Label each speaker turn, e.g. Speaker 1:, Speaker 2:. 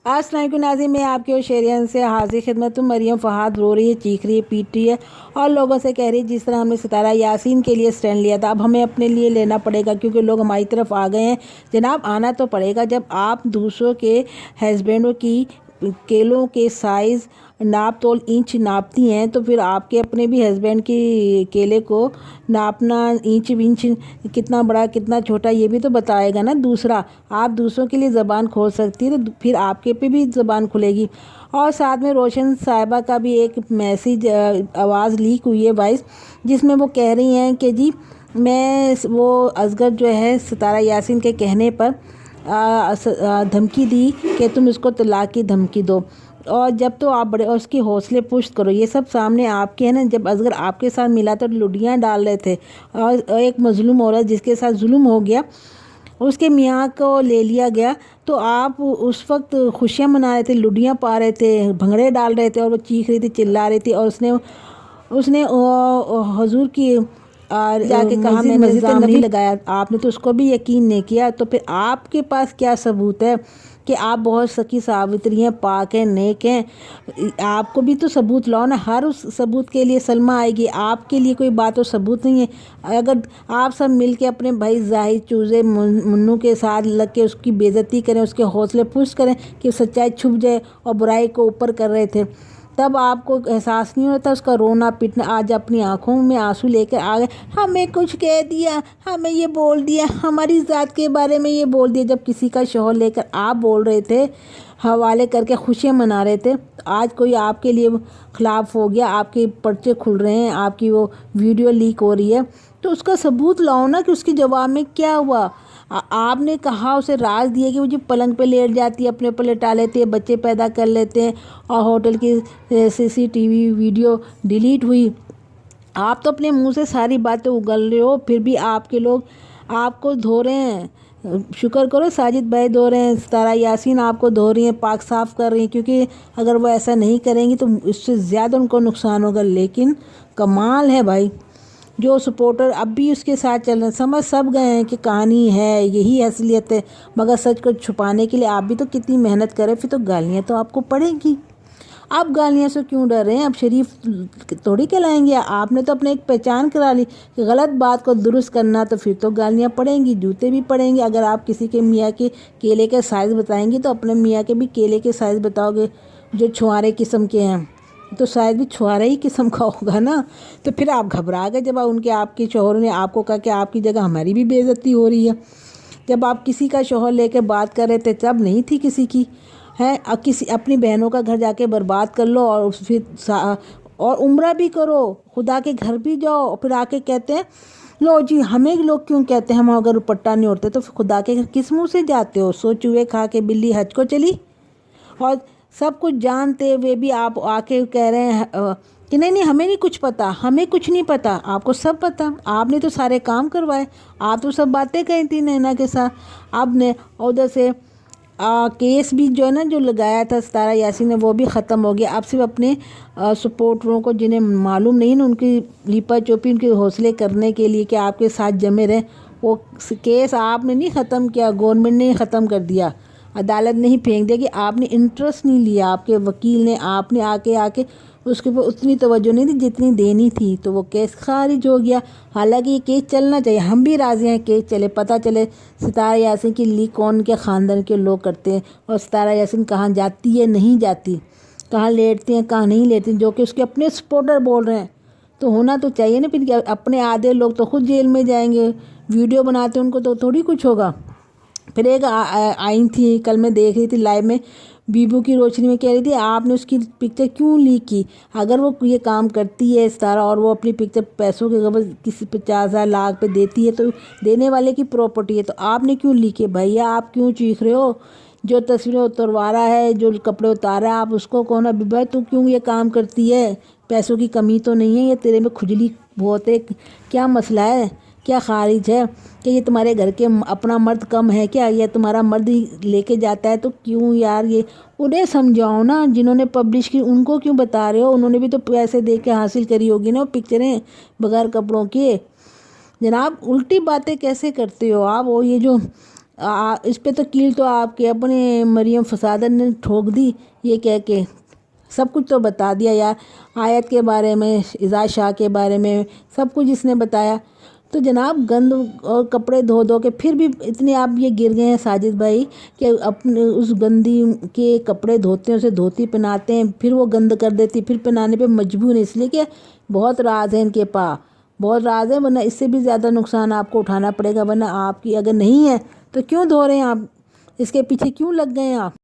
Speaker 1: السلام علیکم ناظرین، میں آپ کی شیرین سے حاضر خدمت ہوں۔ مریم فہد رو رہی ہے، چیخ رہی ہے، پیٹ رہی ہے اور لوگوں سے کہہ رہی ہے جس طرح ہم نے ستارہ یاسین کے لیے سٹینڈ لیا تھا اب ہمیں اپنے لیے لینا پڑے گا، کیونکہ لوگ ہماری طرف آ گئے ہیں۔ جناب آنا تو پڑے گا، جب آپ دوسروں کے ہسبینڈوں کی کیلوں کے سائز ناپ تول انچ ناپتی ہیں تو پھر آپ کے اپنے بھی ہسبینڈ کی کیلے کو ناپنا انچ ونچ کتنا بڑا کتنا چھوٹا یہ بھی تو بتائے گا نا دوسرا۔ آپ دوسروں کے لیے زبان کھول سکتی ہے تو پھر آپ کے پہ بھی زبان کھلے گی۔ اور ساتھ میں روشن صاحبہ کا بھی ایک میسیج آواز لیک ہوئی ہے وائس، جس میں وہ کہہ رہی ہیں کہ جی میں وہ اصغر جو ہے ستارہ یاسین کے کہنے پر دھمکی دی کہ تم اس کو طلاق کی دھمکی دو، اور جب تو آپ بڑے اور اس کی حوصلے پشت کرو۔ یہ سب سامنے آپ کے ہیں نا، جب اصغر آپ کے ساتھ ملا تو لڈیاں ڈال رہے تھے اور ایک مظلوم عورت جس کے ساتھ ظلم ہو گیا اس کے میاں کو لے لیا گیا تو آپ اس وقت خوشیاں منا رہے تھے، لڈیاں پا رہے تھے، بھنگڑے ڈال رہے تھے اور وہ چیخ رہی تھی، چلا رہی تھی، اور اس نے حضور کی جا کے کہا میں نے الزام نہیں لگایا، آپ نے تو اس کو بھی یقین نہیں کیا۔ تو پھر آپ کے پاس کیا ثبوت ہے کہ آپ بہت سکی ساوتری ہیں، پاک ہیں، نیک ہیں؟ آپ کو بھی تو ثبوت لاؤ نا۔ ہر اس ثبوت کے لیے سلمہ آئے گی، آپ کے لیے کوئی بات و ثبوت نہیں ہے۔ اگر آپ سب مل کے اپنے بھائی زاہد چوزے منو کے ساتھ لگ کے اس کی بے عزتی کریں، اس کے حوصلے پست کریں کہ سچائی چھپ جائے اور برائی کو اوپر کر رہے تھے، تب آپ کو احساس نہیں ہوتا اس کا رونا پیٹنا۔ آج اپنی آنکھوں میں آنسو لے کر آ گئے، ہمیں کچھ کہہ دیا، ہمیں یہ بول دیا، ہماری ذات کے بارے میں یہ بول دیا۔ جب کسی کا شوہر لے کر آپ بول رہے تھے، حوالے کر کے خوشیاں منا رہے تھے، آج کوئی آپ کے لیے خلاف ہو گیا، آپ کے پرچے کھل رہے ہیں، آپ کی وہ ویڈیو لیک ہو رہی ہے، تو اس کا ثبوت لاؤ نا کہ اس کے جواب میں کیا ہوا۔ آپ نے کہا، اسے راز دیا کہ وہ جو پلنگ پہ لیٹ جاتی ہے، اپنے اوپر لٹا لیتے ہیں، بچے پیدا کر لیتے ہیں، اور ہوٹل کی CCTV ویڈیو ڈیلیٹ ہوئی۔ آپ تو اپنے منہ سے ساری باتیں اگل رہے ہو، پھر بھی آپ کے لوگ آپ کو دھو رہے ہیں۔ شکر کرو ساجد بھائی دھو رہے ہیں، ستارہ یاسین آپ کو دھو رہی ہیں، پاک صاف کر رہی ہیں، کیونکہ اگر وہ ایسا نہیں کریں گی تو اس سے زیادہ ان کو نقصان ہوگا۔ لیکن کمال ہے بھائی، جو سپورٹر اب بھی اس کے ساتھ چل رہے ہیں، سمجھ سب گئے ہیں کہ کہانی ہے، یہی اصلیت ہے، مگر سچ کو چھپانے کے لیے آپ بھی تو کتنی محنت کریں، پھر تو گالیاں تو آپ کو پڑیں گی۔ آپ گالیاں سے کیوں ڈر رہے ہیں؟ اب شریف تھوڑی کہلائیں گے، آپ نے تو اپنے ایک پہچان کرا لی کہ غلط بات کو درست کرنا، تو پھر تو گالیاں پڑیں گی، جوتے بھی پڑیں گے۔ اگر آپ کسی کے میاں کے کیلے کے سائز بتائیں گی تو اپنے میاں کے بھی کیلے کے سائز بتاؤ گے، جو چھوارے قسم کے ہیں تو شاید بھی چھوارا ہی قسم کا ہوگا نا۔ تو پھر آپ گھبرا گئے جب آپ کے شوہر نے آپ کو کہا کہ آپ کی جگہ ہماری بھی بے عزتی ہو رہی ہے۔ جب آپ کسی کا شوہر لے کے بات کر رہے تھے تب نہیں تھی کسی کی ہے، کسی اپنی بہنوں کا گھر جا کے برباد کر لو، اور پھر اور عمرہ بھی کرو، خدا کے گھر بھی جاؤ، اور پھر آ کے کہتے ہیں لو جی ہمیں لوگ کیوں کہتے ہیں ہم اگر دوپٹہ نہیں اوڑھتے، تو خدا کے گھر کس منہ سے جاتے ہو؟ سو چوہے کھا کے بلی حج کو چلی۔ اور سب کچھ جانتے ہوئے بھی آپ آ کے کہہ رہے ہیں کہ نہیں ہمیں نہیں کچھ پتہ، ہمیں کچھ نہیں پتہ۔ آپ کو سب پتہ، آپ نے تو سارے کام کروائے، آپ تو سب باتیں کہی تھی نینا کے ساتھ۔ اب نے ادھر سے کیس بھی جو ہے نا جو لگایا تھا ستارہ یاسین نے، وہ بھی ختم ہو گیا۔ اب صرف اپنے سپورٹروں کو جنہیں معلوم نہیں نا، ان کی لیپا چوپی ان کے حوصلے کرنے کے لیے کہ آپ کے ساتھ جمے رہیں، وہ کیس آپ نے نہیں ختم کیا، گورنمنٹ نے ختم کر دیا، عدالت نے ہی پھینک دیا کہ آپ نے انٹرسٹ نہیں لیا، آپ کے وکیل نے، آپ نے آ کے اس کے اوپر اتنی توجہ نہیں دی جتنی دینی تھی، تو وہ کیس خارج ہو گیا۔ حالانکہ یہ کیس چلنا چاہیے، ہم بھی راضی ہیں کیس چلے، پتہ چلے ستارہ یاسین کی لیک کون کے خاندان کے لوگ کرتے ہیں، اور ستارہ یاسین کہاں جاتی ہے نہیں جاتی، کہاں لیٹتے ہیں کہاں نہیں لیٹتے، جو کہ اس کے اپنے سپورٹر بول رہے ہیں۔ تو ہونا تو چاہیے نا، پھر اپنے آدھے لوگ تو خود جیل میں جائیں گے، ویڈیو بناتے ان کو تو تھوڑی کچھ ہوگا۔ پھر ایک آئی تھی، کل میں دیکھ رہی تھی لائیو میں، بیبو کی روشنی میں کہہ رہی تھی آپ نے اس کی پکچر کیوں لیک کی؟ اگر وہ یہ کام کرتی ہے ستارہ اور وہ اپنی پکچر پیسوں کے غرض کسی 50,000 لاکھ پہ دیتی ہے تو دینے والے کی پراپرٹی ہے، تو آپ نے کیوں لیک کی؟ بھیا آپ کیوں چیخ رہے ہو؟ جو تصویریں اتروا رہا ہے، جو کپڑے اتارا ہے، آپ اس کو کون ہے؟ بھائی تو کیوں یہ کام کرتی ہے؟ پیسوں کی کمی تو نہیں ہے، یہ تیرے میں کھجلی بہت ہے، کیا مسئلہ ہے؟ کیا خارج ہے کہ یہ تمہارے گھر کے اپنا مرد کم ہے کیا؟ یہ تمہارا مرد ہی لے کے جاتا ہے تو کیوں یار؟ یہ انہیں سمجھاؤ نا، جنہوں نے پبلش کی ان کو کیوں بتا رہے ہو؟ انہوں نے بھی تو پیسے دے کے حاصل کری ہوگی نا وہ پکچریں بغیر کپڑوں کے۔ جناب الٹی باتیں کیسے کرتے ہو آپ؟ وہ یہ جو اس پہ تو کیل تو آپ کے اپنے مریم فسادن نے ٹھوک دی، یہ کہہ کے سب کچھ تو بتا دیا یار، آیت کے بارے میں، اذا شاہ کے بارے میں سب کچھ اس نے بتایا۔ تو جناب گند اور کپڑے دھو دھو کے پھر بھی اتنے آپ یہ گر گئے ہیں ساجد بھائی کہ اپنے اس گندی کے کپڑے دھوتے ہیں، اسے دھوتی پہناتے ہیں، پھر وہ گند کر دیتی، پھر پہنانے پہ مجبور ہیں، اس لیے کہ بہت راز ہیں ان کے پاس، بہت راز ہے، ورنہ اس سے بھی زیادہ نقصان آپ کو اٹھانا پڑے گا، ورنہ آپ کی اگر نہیں ہے تو کیوں دھو رہے ہیں آپ، اس کے پیچھے کیوں لگ گئے ہیں آپ؟